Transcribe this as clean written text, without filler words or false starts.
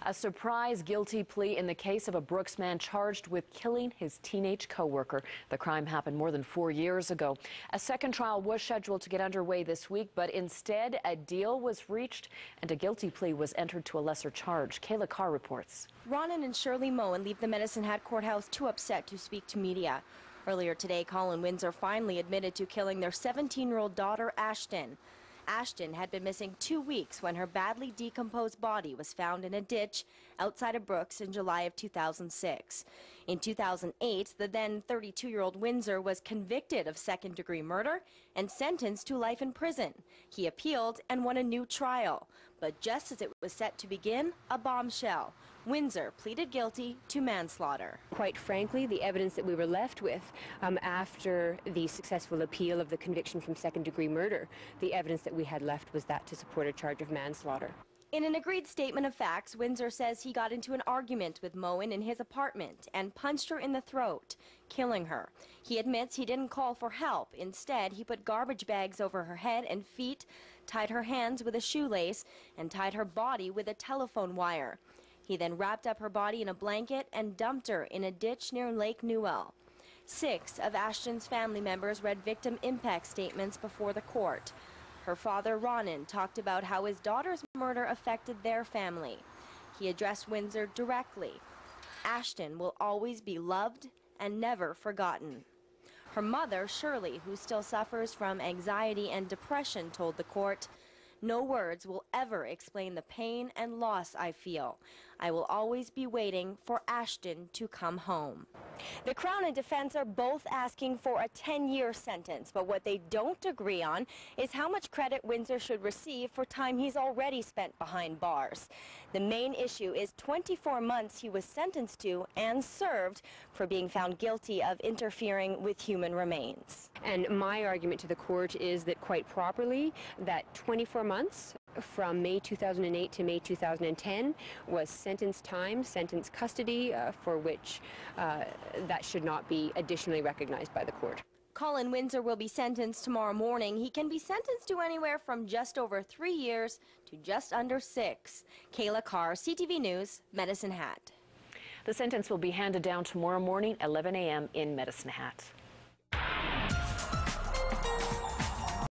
A surprise guilty plea in the case of a Brooks man charged with killing his teenage co-worker. The crime happened more than 4 years ago. A second trial was scheduled to get underway this week, but instead a deal was reached and a guilty plea was entered to a lesser charge. Kayla Carr reports. Ronan and Shirley Moen leave the Medicine Hat Courthouse too upset to speak to media. Earlier today, Colin Windsor finally admitted to killing their 17-year-old daughter, Ashton. Ashton had been missing 2 weeks when her badly decomposed body was found in a ditch outside of Brooks in July of 2006. In 2008, the then 32-year-old Windsor was convicted of second-degree murder and sentenced to life in prison. He appealed and won a new trial. But just as it was set to begin, a bombshell. Windsor pleaded guilty to manslaughter. Quite frankly, the evidence that we were left with after the successful appeal of the conviction from second-degree murder, the evidence that we had left was that to support a charge of manslaughter. In an agreed statement of facts, Windsor says he got into an argument with Moen in his apartment and punched her in the throat, killing her. He admits he didn't call for help. Instead, he put garbage bags over her head and feet, tied her hands with a shoelace, and tied her body with a telephone wire. He then wrapped up her body in a blanket and dumped her in a ditch near Lake Newell. 6 of Ashton's family members read victim impact statements before the court. Her father, Ronan, talked about how his daughter's murder affected their family. He addressed Windsor directly. Ashton will always be loved and never forgotten. Her mother, Shirley, who still suffers from anxiety and depression, told the court, "No words will ever explain the pain and loss I feel. I will always be waiting for Ashton to come home." The Crown and defense are both asking for a 10-year sentence, but what they don't agree on is how much credit Windsor should receive for time he's already spent behind bars. The main issue is 24 months he was sentenced to and served for being found guilty of interfering with human remains. And my argument to the court is that quite properly, that 24 months from May 2008 to May 2010 was sentence time, sentence custody, for which that should not be additionally recognized by the court. Colin Windsor will be sentenced tomorrow morning. He can be sentenced to anywhere from just over 3 years to just under 6. Kayla Carr, CTV News, Medicine Hat. The sentence will be handed down tomorrow morning, 11 a.m. in Medicine Hat.